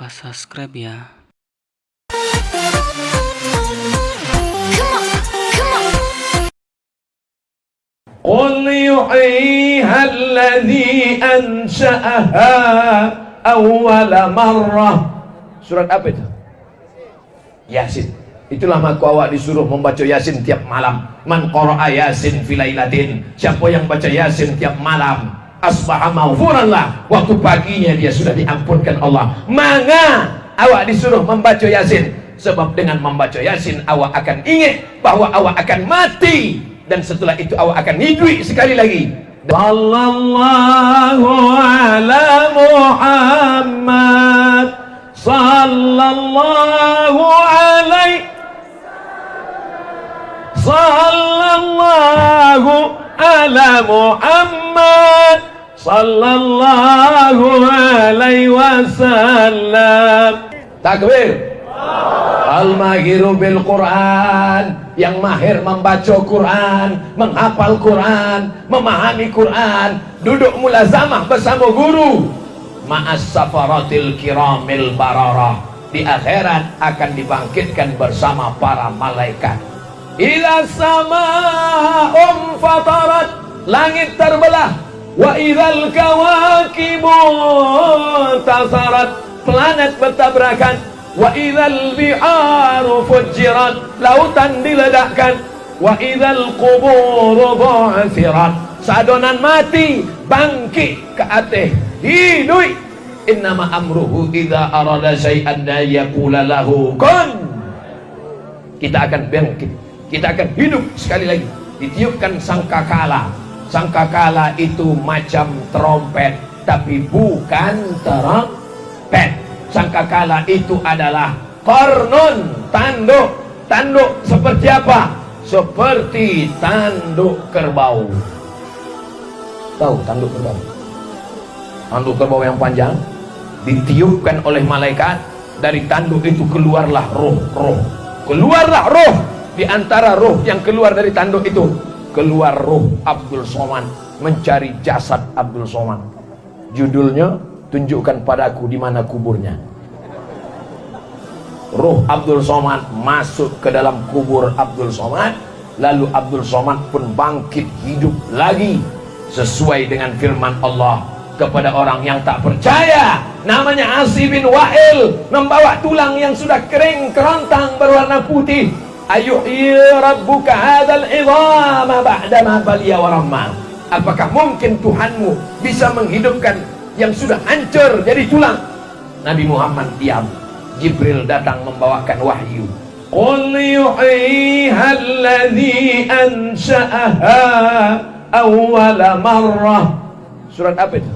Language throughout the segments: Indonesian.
lupa subscribe ya. قل يحييها الذي أنشأها أول مرة. Surat apa itu? Yasin. Itulah maka awak disuruh membaca Yasin tiap malam. Man qara'a Yasin filailatin. Siapa yang baca Yasin tiap malam, asbaha maghfuran lah. Waktu paginya dia sudah diampunkan Allah. Maka awak disuruh membaca Yasin, sebab dengan membaca Yasin awak akan ingat bahwa awak akan mati, dan setelah itu awak akan hidup sekali lagi. Sallallahu ala Muhammad, sallallahu alaihi, sallallahu ala Muhammad, sallallahu alaihi wasallam. Takbir. Al-mahiru bil Quran, yang mahir membaca Quran, menghafal Quran, memahami Quran, duduk mulazamah bersama guru. Ma'as safaratil kiramil bararah, di akhirat akan dibangkitkan bersama para malaikat. Ila sama'um fatarat, langit terbelah. Wa idhal kawakibu tasarat, planet bertabrakan. Wa idzal bi'aru fujirat, lautan diledakkan. Wa idzal qubur bu'thirat, sadonan mati bangkit ke atas hidup. Innama amruhu idza arada syai'an yaqula lahu kun. Kita akan bangkit, kita akan hidup sekali lagi. Ditiupkan sangkakala. Sangkakala itu macam trompet, tapi bukan trompet. Sangkakala itu adalah qarnun, tanduk. Tanduk seperti apa? Seperti tanduk kerbau. Tahu tanduk kerbau? Tanduk kerbau yang panjang ditiupkan oleh malaikat. Dari tanduk itu keluarlah roh. Keluarlah roh. Di antara roh yang keluar dari tanduk itu, keluar roh Abdul Somad, mencari jasad Abdul Somad. Judulnya, tunjukkan padaku di mana kuburnya. Ruh Abdul Somad masuk ke dalam kubur Abdul Somad, lalu Abdul Somad pun bangkit hidup lagi sesuai dengan firman Allah kepada orang yang tak percaya. Namanya Asi bin Wa'il, membawa tulang yang sudah kering kerontang berwarna putih. Ayuhyi rabbuka hadzal idhama ba'dama baliya wa ramma. Apakah mungkin Tuhanmu bisa menghidupkan yang sudah hancur jadi tulang? Nabi Muhammad diam. Jibril datang membawakan wahyu. Qul yuhyiha alladhi ansha'aha awwala marrah. Surat apa itu?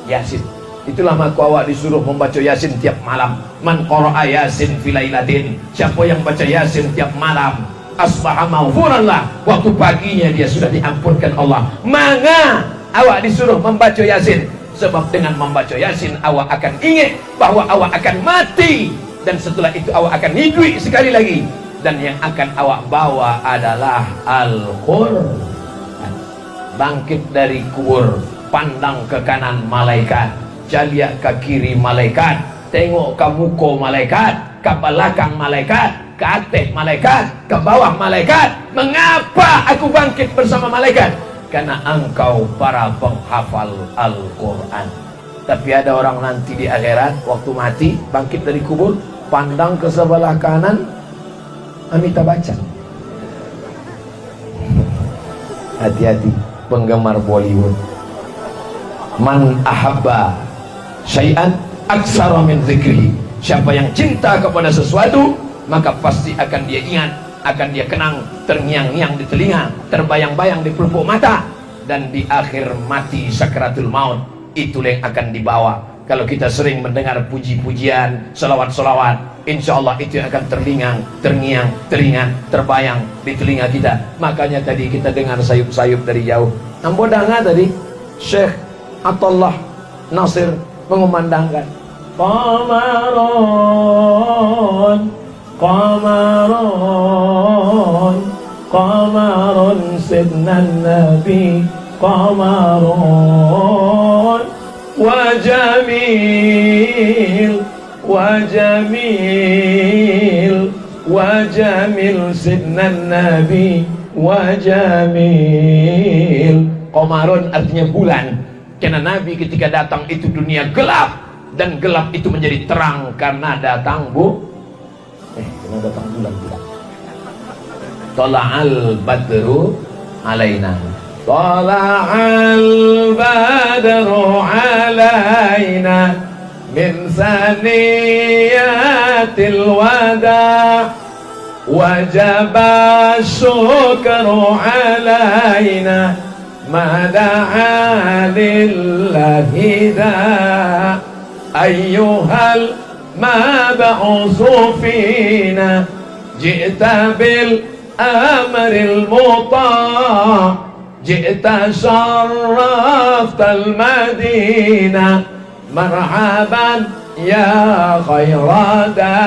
Yasin. Itulah maka awak disuruh membaca Yasin tiap malam. Man qara'a Yasin filailatin. Siapa yang baca Yasin tiap malam, asbaha maghfuran lah. Waktu paginya dia sudah diampunkan Allah. Maka awak disuruh membaca Yasin, sebab dengan membaca Yasin awak akan ingat bahwa awak akan mati, dan setelah itu awak akan hidup sekali lagi, dan yang akan awak bawa adalah Al-Quran. Bangkit dari kubur, pandang ke kanan malaikat, jaliak ke kiri malaikat, tengok ke muka malaikat, ke belakang malaikat, ke atas malaikat, ke bawah malaikat. Mengapa aku bangkit bersama malaikat? Karena engkau para penghafal Al-Quran. Tapi ada orang nanti di akhirat, waktu mati, bangkit dari kubur, pandang ke sebelah kanan, Amitabh Bachchan. Hati-hati penggemar Bollywood. Man ahabba syai'an aksara min zikri. Siapa yang cinta kepada sesuatu, maka pasti akan dia ingat, akan dia kenang, terngiang-ngiang di telinga, terbayang-bayang di pelupuk mata, dan di akhir mati sakratul maut itulah yang akan dibawa. Kalau kita sering mendengar puji-pujian, selawat-selawat, insya Allah itu akan terngiang, teringat, terbayang di telinga kita. Makanya tadi kita dengar sayup-sayup dari jauh. Nampak dengar tadi Syekh Atullah Nasir mengumandangkan Qamarun, Qamarun, Qamarun sidnan Nabi, Qamarun, وجميل وجميل وجميل سيدنا النبي وجميل. Qamarun artinya bulan, karena Nabi ketika datang itu dunia gelap, dan gelap itu menjadi terang karena datang karena datang bulan pula. Tala'al badru alaina, tala'al badru alaina min saniyatil wada wajaba syukru alaina mada'a lillahi da ayyuhal mab'usu fina ji'ta bil amril muta' ji'ta syarraftal madinah marhaban ya khairada.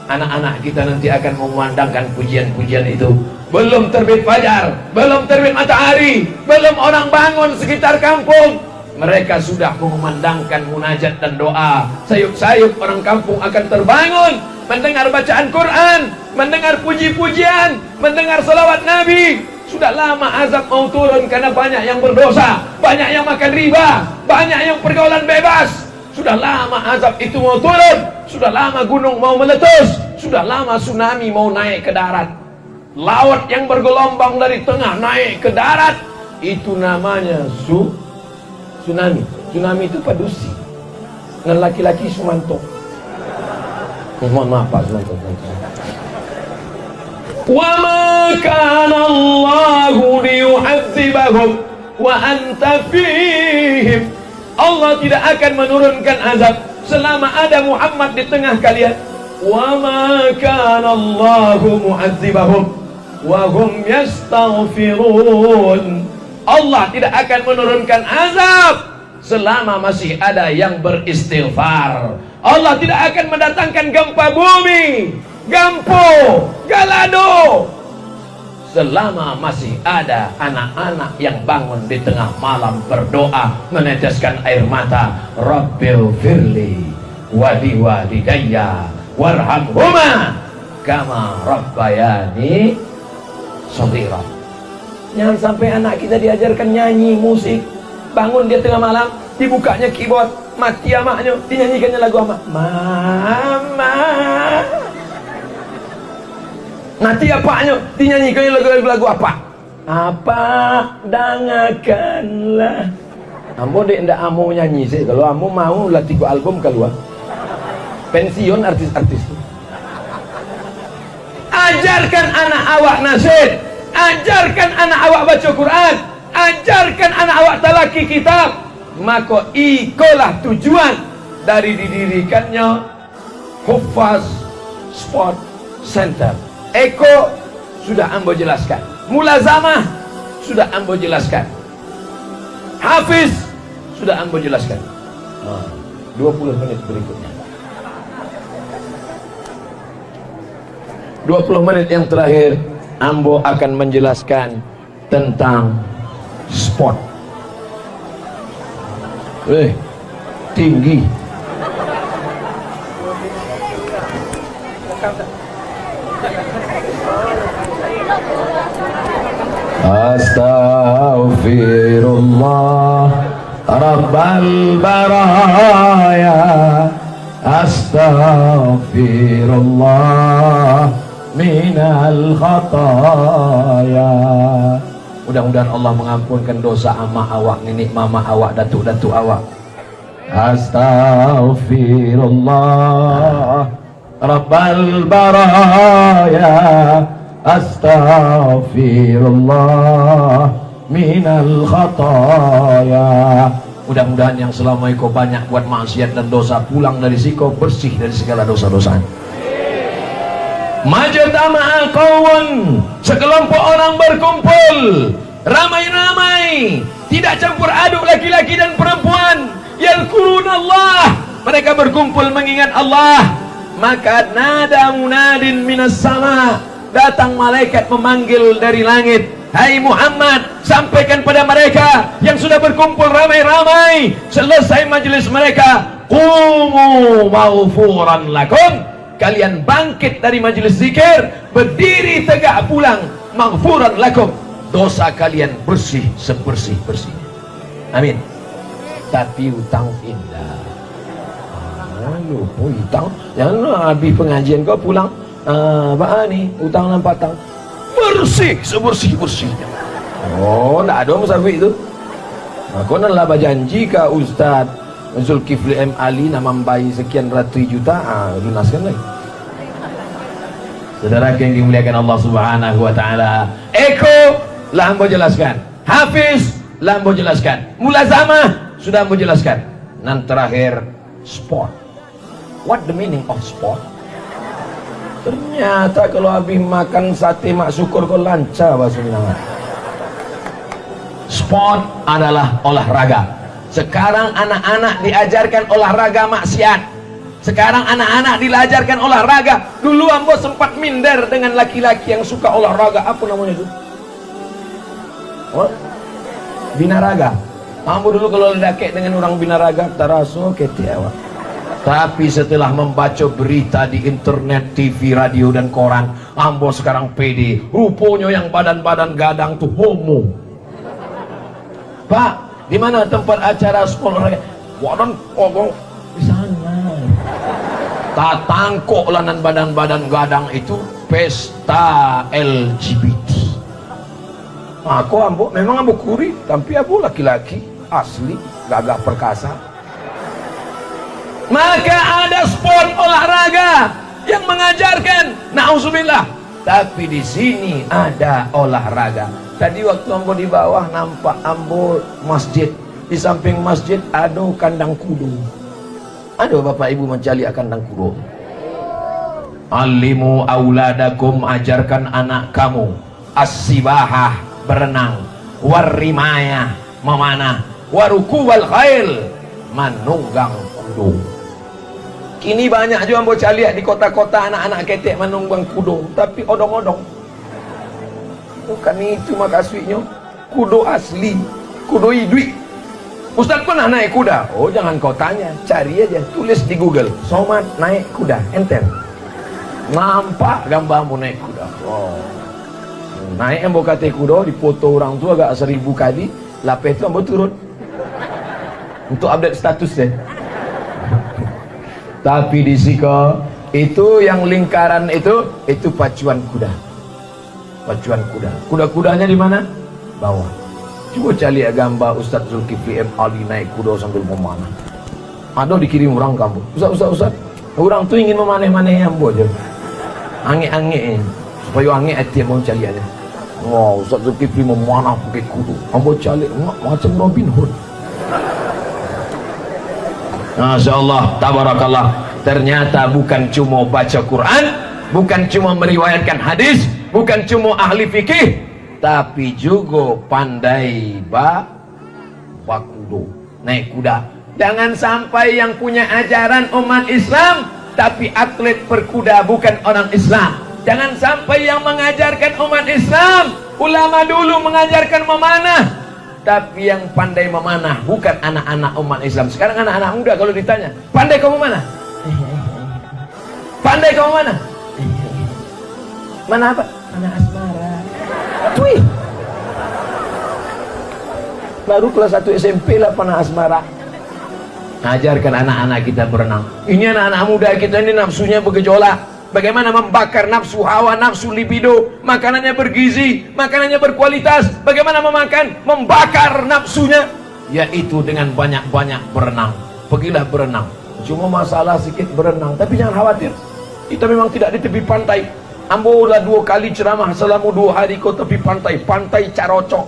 Anak-anak kita nanti akan memandangkan pujian-pujian itu. Belum terbit fajar, belum terbit matahari, belum orang bangun sekitar kampung, mereka sudah memandangkan munajat dan doa. Sayup-sayup orang kampung akan terbangun, mendengar bacaan Quran, mendengar puji-pujian, mendengar salawat Nabi. Sudah lama azab mau turun karena banyak yang berdosa, banyak yang makan riba, banyak yang pergaulan bebas. Sudah lama azab itu mau turun, sudah lama gunung mau meletus, sudah lama tsunami mau naik ke darat. Laut yang bergelombang dari tengah naik ke darat, itu namanya tsunami. Tsunami itu padusi dengan laki-laki Sumanto. Mohon maaf Pak Sumanto. Wa ma kana Allahu liyu'adzibahum wa anta fihim. Allah tidak akan menurunkan azab selama ada Muhammad di tengah kalian. Wa ma kana Allahu mu'adzibahum wa hum yastaghfirun. Allah tidak akan menurunkan azab selama masih ada yang beristighfar. Allah tidak akan mendatangkan gempa bumi, Gampo, Galado, selama masih ada anak-anak yang bangun di tengah malam berdoa, meneteskan air mata, Rabbil firli wali walidayya warhamhuma kama rabbayani shaghira. Jangan sampai anak kita diajarkan nyanyi musik, bangun dia tengah malam, dibukanya keyboard, mati amaknya, dinyanyikannya lagu apa? Mama. Nanti apanya dinyanyikan lagu-lagu apa? Apa dangakanlah. Ambo dek ndak amo nyanyi sih. Kalau amo mau lah 3 album keluar. Pensiun artis-artis. Ajarkan anak awak nasyid, ajarkan anak awak baca Quran, ajarkan anak awak talaki kitab. Maka ikolah tujuan dari didirikannya Hufaz Sport Center. Eko sudah ambo jelaskan, mulazamah sudah ambo jelaskan, Hafiz sudah ambo jelaskan. 20 menit berikutnya, 20 menit yang terakhir ambo akan menjelaskan tentang sport. Tinggi. Astaghfirullah Rabbal baraya, astaghfirullah minal khataya. Mudah-mudahan Allah mengampunkan dosa ama awak, nenek mama awak, datuk-datuk awak. Astaghfirullah Rabbal baraya, astaghfirullah minal khataya. Mudah-mudahan yang selama itu banyak buat maksiat dan dosa, pulang dari siko bersih dari segala dosa-dosa. Majtama'a qawmun, sekelompok orang berkumpul ramai-ramai, tidak campur aduk laki-laki dan perempuan. Yadhkurunallah, mereka berkumpul mengingat Allah. Maka nada munadin minas sama, datang malaikat memanggil dari langit, Hai Muhammad, sampaikan pada mereka yang sudah berkumpul ramai-ramai selesai majelis mereka, qumu maghfuran lakum, kalian bangkit dari majelis zikir, berdiri tegak pulang, maghfuran lakum, dosa kalian bersih sebersih-bersihnya. Amin. Tapi utang indah. Lupa utang. Jangan habis pengajian kau pulang, apa ni utang nampak tang bersih sebersih-bersihnya. Oh, tak ada musafir itu. Kau nak lah berjanji ke Ustaz Zulkifli M. Ali nak membayar sekian ratus juta, lunaskan lagi. Saudara yang dimuliakan Allah Subhanahu wa taala, Eko lah hamba jelaskan, Hafiz lah hamba jelaskan, Mulazamah sudah hamba jelaskan. Dan terakhir, sport. What the meaning of sport? Ternyata kalau habis makan sate mak syukur kau lancar bahasa Minang. Sport adalah olahraga. Sekarang anak-anak diajarkan olahraga maksiat. Sekarang anak-anak diajarkan olahraga. Dulu ambo sempat minder dengan laki-laki yang suka olahraga. Apa namanya itu? What? Binaraga. Ambo dulu kalau ledakek dengan orang binaraga, taraso ketik awak. Tapi setelah membaca berita di internet, TV, radio dan koran, ambo sekarang pede. Rupanya yang badan-badan gadang tuh homo. Pak, di mana tempat acara olahraga? Wadan kogong di sana. Tak tangkok lanan badan-badan gadang itu pesta LGBT. Aku ambo memang ambo kuri, tapi ambo laki-laki asli, gagah perkasa. Maka ada sport olahraga yang mengajarkan, na'udzubillah. Tapi di sini ada olahraga. Tadi waktu ambo di bawah nampak ambo masjid. Di samping masjid ada kandang kuda. Ada bapak ibu mencari kandang kuda. Alimu auladakum, ajarkan anak kamu as-sibahah, berenang, warrimaya, memanah, warukubal khail, menunggang kuda. Kini banyak juga ambo cari di kota-kota anak-anak ketek menunggang kuda, tapi odong-odong. Bukan itu makasihnya. Kuda asli, kuda hidup. Ustaz pernah naik kuda? Oh, jangan kau tanya, cari aja, tulis di Google, Somad naik kuda, enter. Nampak gambar ambo naik kuda. Oh. Naik ambo kata kuda, dipoto orang tua agak 1000 kali, lepas itu ambo turun. Untuk update status deh. Tapi di siko itu yang lingkaran itu pacuan kuda. Pacuan kuda. Kuda-kudanya di mana? Bawah. Coba cari gambar Ustaz Zulkifli M. Ali naik kuda sambil memanah. Ada dikirim orang kampung. Ustaz. Orang tu ingin memanah-manah ambo aja. Angin-angin supaya angin hati ambo cari aja. Oh, Ustaz Zulkifli memanah pakai kuda. Ambo cari macam Robin Hood. Masya Allah, tabarakallah. Ternyata bukan cuma baca Quran, bukan cuma meriwayatkan hadis, bukan cuma ahli fikih, tapi juga pandai bakudo, naik kuda. Jangan sampai yang punya ajaran umat Islam tapi atlet berkuda bukan orang Islam. Jangan sampai yang mengajarkan umat Islam, ulama dulu mengajarkan memanah, tapi yang pandai memanah bukan anak-anak umat Islam. Sekarang anak-anak muda kalau ditanya, pandai kau memanah? Pandai kau mana? Mana apa? Mana asmara. Wih. Baru kelas 1 SMP lah panah asmara. Ajarkan anak-anak kita berenang. Ini anak-anak muda kita ini nafsunya bergejolak. Bagaimana membakar nafsu hawa, nafsu libido. Makanannya bergizi, makanannya berkualitas. Bagaimana membakar nafsunya? Yaitu dengan banyak-banyak berenang. Pergilah berenang. Cuma masalah sikit berenang, tapi jangan khawatir. Kita memang tidak di tepi pantai. Ambo udah 2 kali ceramah selama 2 hari ke tepi pantai. Pantai Carocok,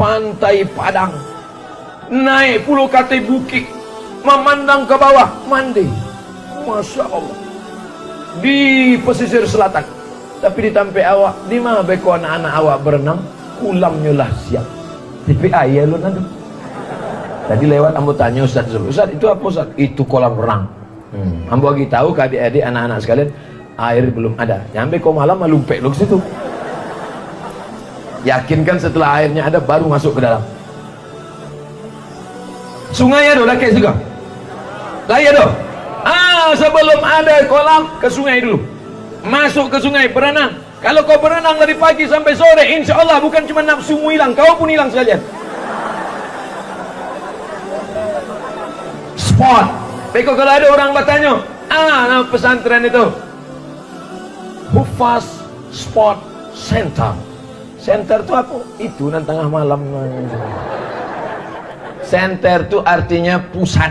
Pantai Padang. Naik pulau kate bukit, memandang ke bawah, mandi. Masya Allah. Di pesisir selatan. Tapi di tampe awak, di mana beko anak-anak awak berenang, kulamnya lah siap. Tapi ayah lu nanti. Tadi lewat ambo tanya Ustaz itu apa Ustaz? Itu kolam renang. Ambo lagi tahu ke adik-adik anak-anak sekalian, air belum ada. Nyampe kau malam lumpek lu ke situ. Yakinkan setelah airnya ada baru masuk ke dalam. Sungai ada lah kayak juga. Lah ya doh. Sebelum ada kolam ke sungai dulu. Masuk ke sungai berenang. Kalau kau berenang dari pagi sampai sore, insya Allah bukan cuma nafsumu hilang, kau pun hilang sekalian. Sport. Beko kalau ada orang bertanya, nama pesantren itu Hufaz Sport Center. Center itu apa? Itu nanti tengah malam. Center itu artinya pusat,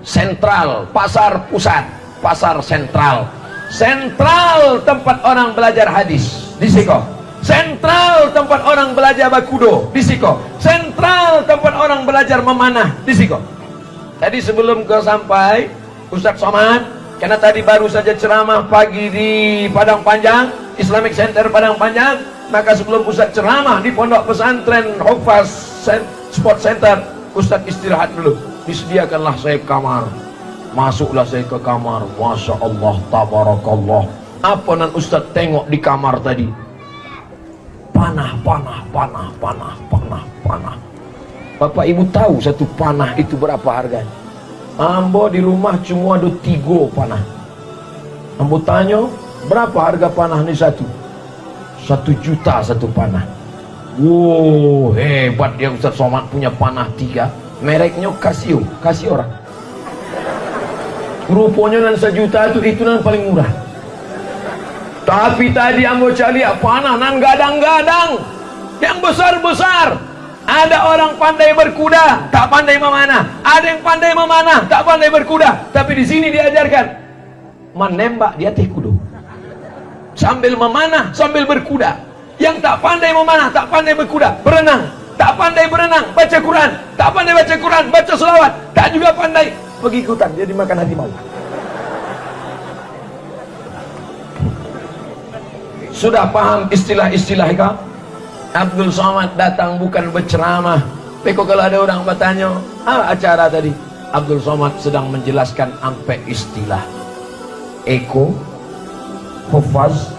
sentral, pasar pusat, pasar sentral. Sentral tempat orang belajar hadis di Siko. Sentral tempat orang belajar bakudo di Siko. Sentral tempat orang belajar memanah di Siko. Tadi sebelum kau sampai, Ustaz Somad, karena tadi baru saja ceramah pagi di Padang Panjang, Islamic Center Padang Panjang, maka sebelum Ustaz ceramah di pondok pesantren Hufaz Sport Center, Ustaz istirahat dulu. Disediakanlah saya kamar. Masuklah saya ke kamar. Masya Allah, tabarakallah. Apa nan Ustaz tengok di kamar tadi? Panah, panah, panah, panah, panah, panah. Bapak Ibu tahu satu panah itu berapa harganya? Ambo di rumah cuma ada 3 panah. Ambo tanya, berapa harga panah ini satu? 1 juta satu panah. Wow, hebat dia Ustaz Somad punya panah 3. Mereknya Casio, kasih orang. Rupanya nan 1 juta itu nan paling murah. Tapi tadi ambo cari panah nan gadang-gadang, yang besar-besar. Ada orang pandai berkuda, tak pandai memanah. Ada yang pandai memanah, tak pandai berkuda. Tapi di sini diajarkan menembak di atas kuda, sambil memanah, sambil berkuda. Yang tak pandai memanah, tak pandai berkuda, berenang. Tak pandai berenang, baca Quran. Tak pandai baca Quran, baca selawat. Tak juga pandai pergi ke hutan, jadi makan harimau. Sudah paham istilah-istilah kau? Abdul Somad datang bukan berceramah. Peko kalau ada orang bertanya, acara tadi, Abdul Somad sedang menjelaskan sampai istilah Eko, Hufaz,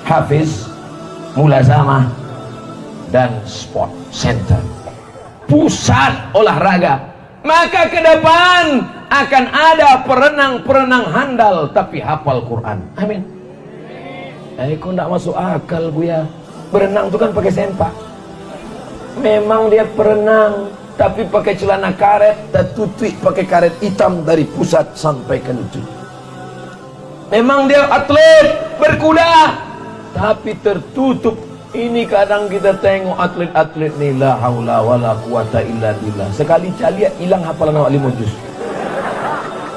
Hafiz, Mulazamah, dan Sport Center, pusat olahraga. Maka ke depan akan ada perenang-perenang handal tapi hafal Quran. Amin. Kok enggak masuk akal gue ya. Berenang itu kan pakai sempak. Memang dia perenang tapi pakai celana karet, tertutup pakai karet hitam dari pusat sampai ke lutut. Memang dia atlet berkuda tapi tertutup. Ini kadang kita tengok atlet-atlet ni, la haula wala quwata illa billah. Sekali lihat hilang hafalan awak 5 juz.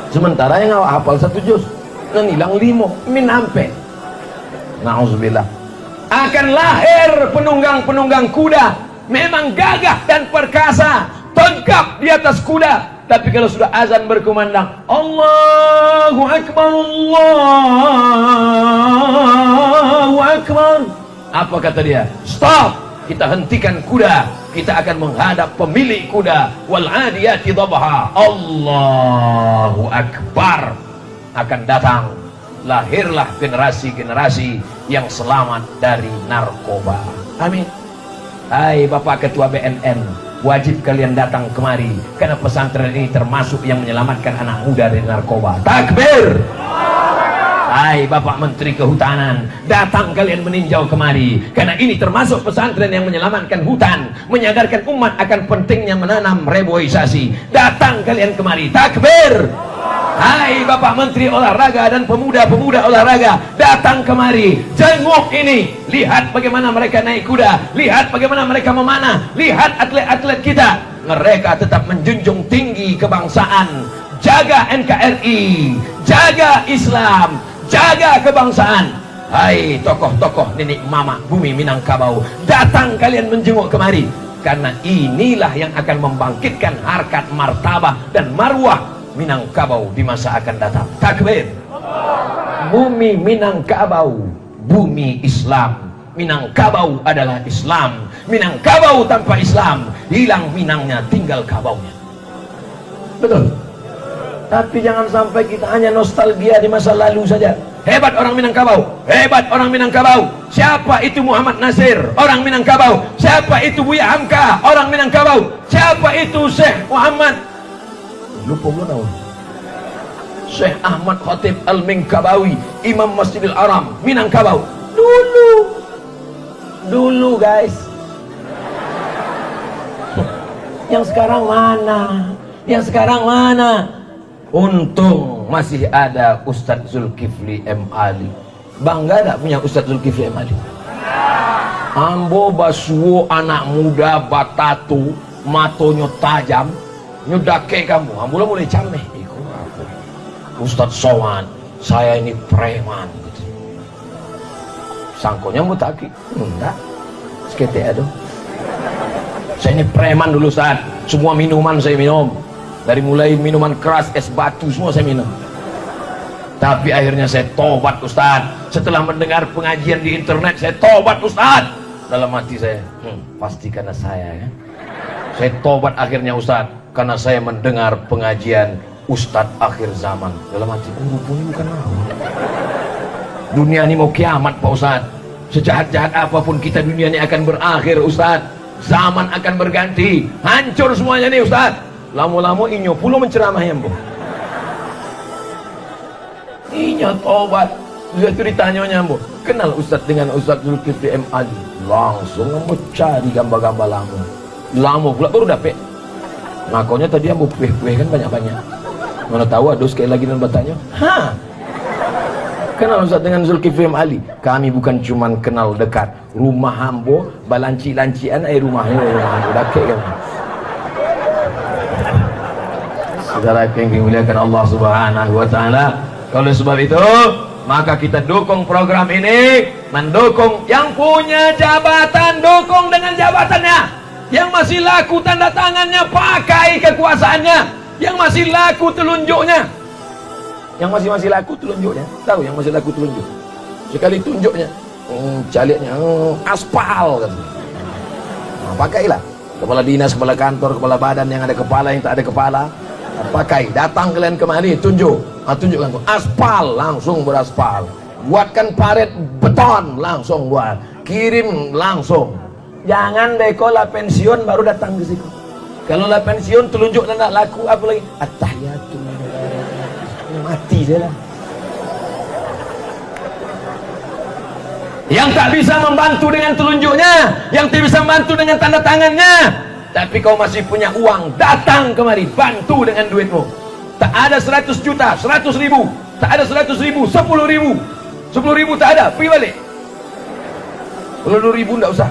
Sementara yang awak hafal 1 juz, dan hilang 5. Min ampe. Nauzubillah. Akan lahir penunggang-penunggang kuda. Memang gagah dan perkasa, tegap di atas kuda. Tapi kalau sudah azan berkumandang, Allahu Akbar, Allahu Akbar, apa kata dia? Stop, kita hentikan kuda. Kita akan menghadap pemilik kuda. Wal adiyati dhabha. Allahu Akbar. Akan datang, lahirlah generasi-generasi yang selamat dari narkoba. Amin. Hai Bapak Ketua BNN, wajib kalian datang kemari, karena pesantren ini termasuk yang menyelamatkan anak muda dari narkoba. Takbir. Hai Bapak Menteri Kehutanan, datang kalian meninjau kemari, karena ini termasuk pesantren yang menyelamatkan hutan, menyadarkan umat akan pentingnya menanam reboisasi. Datang kalian kemari. Takbir. Hai Bapak Menteri Olahraga dan pemuda-pemuda olahraga, datang kemari, jenguk ini, lihat bagaimana mereka naik kuda, lihat bagaimana mereka memanah, lihat atlet-atlet kita, mereka tetap menjunjung tinggi kebangsaan, jaga NKRI, jaga Islam, jaga kebangsaan. Hai tokoh-tokoh nenek mama bumi Minangkabau, datang kalian menjenguk kemari, karena inilah yang akan membangkitkan harkat martabah dan marwah Minangkabau di masa akan datang. Takbir. Bumi Minangkabau, bumi Islam. Minangkabau adalah Islam. Minangkabau tanpa Islam, hilang Minangnya, tinggal kabaunya. Betul. Tapi jangan sampai kita hanya nostalgia di masa lalu saja. Hebat orang Minangkabau, hebat orang Minangkabau. Siapa itu Muhammad Nasir, orang Minangkabau? Siapa itu Buya Hamka, orang Minangkabau? Siapa itu Syekh Muhammad, lupa gue nama, Syekh Ahmad Khatib Al-Minkabawi, Imam Masjidil Haram Minangkabau. Dulu guys. Yang sekarang mana? Yang sekarang mana? Untung masih ada Ustadz Zulkifli M. Ali. Bangga tak punya Ustadz Zulkifli M. Ali? Ambo basuo anak muda batatu, matonya tajam, nyudake kamu. Ambo mulai cameh. Ustadz Somad, saya ini preman. Gitu. Sangkonya mau taki? Enggak. Sekete ada. Saya ini preman dulu Ustadz. Semua minuman saya minum. Dari mulai minuman keras, es batu, semua saya minum. Tapi akhirnya saya tobat Ustaz. Setelah mendengar pengajian di internet, saya tobat Ustaz. Dalam hati saya, pasti karena saya kan. Saya tobat akhirnya Ustaz, karena saya mendengar pengajian Ustadz akhir zaman. Dalam hati, rupanya bukan aku. Dunia ini mau kiamat Pak Ustaz. Sejahat-jahat apapun kita, dunia ini akan berakhir Ustaz. Zaman akan berganti, hancur semuanya nih Ustaz. Lama-lama inyo pulau menceramah yang bu. Inyo tobat. Dia itu ditanya bu, kenal Ustaz dengan Ustaz Zulkifli M. Ali? Langsung mau cari gambar-gambar lama. Lama pula baru dapet. Ngakonya tadi ambo pueh-pueh kan banyak-banyak. Mana tahu ada sekali lagi dan bertanya, kenal Ustaz dengan Zulkifli M. Ali? Kami bukan cuman kenal dekat. Rumah ambo balanci-lancian rumahnya ambo dapet kan. Saudara yang dimuliakan Allah Subhanahu wa taala, oleh sebab itu maka kita dukung program ini, mendukung yang punya jabatan, dukung dengan jabatannya. Yang masih laku tanda tangannya, pakai kekuasaannya. Yang masih laku telunjuknya. Yang masih laku telunjuknya. Tahu yang masih laku telunjuk? Sekali tunjuknya, caliknya aspal kan. Nah, pakailah. Kepala dinas, kepala kantor, kepala badan yang ada kepala, yang tak ada kepala, pakai. Datang kalian kemari, tunjuk. Tunjukkan aspal, langsung beraspal. Buatkan paret beton, langsung buat. Kirim langsung. Jangan dekola pensiun baru datang ke situ. Kalau lah pensiun telunjuk dan nak laku apa lagi? At-tahiyatul. Mati saya lah. Yang tak bisa membantu dengan telunjuknya, yang tak bisa membantu dengan tanda tangannya, tapi kau masih punya uang, datang kemari, bantu dengan duitmu. Tak ada 100 juta, 100 ribu, tak ada 100 ribu, 10 ribu, 10 ribu tak ada, pergi balik. 10 ribu tak usah.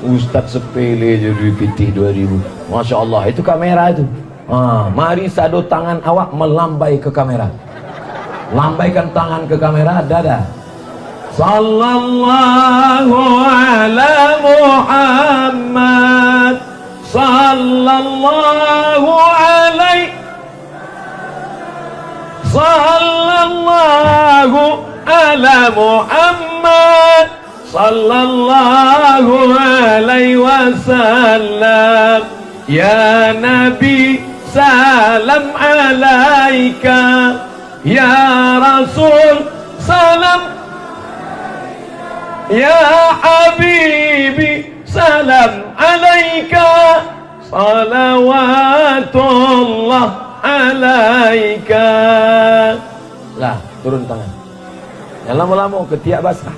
Ustaz sepele je duit pitih 2000. Masya Allah, itu kamera itu. Mari sado tangan awak melambai ke kamera. Lambaikan tangan ke kamera, dada. Sallallahu ala Muhammad. Sallallahu alaihi. Sallallahu ala Muhammad. Sallallahu alaihi wasallam. Ya Nabi, salam alaika. Ya Rasul, salam. Ya Habibi, salam alaika. Salawatullah alaika. Lah, turun tangan. Yang lama-lama ketiak basah.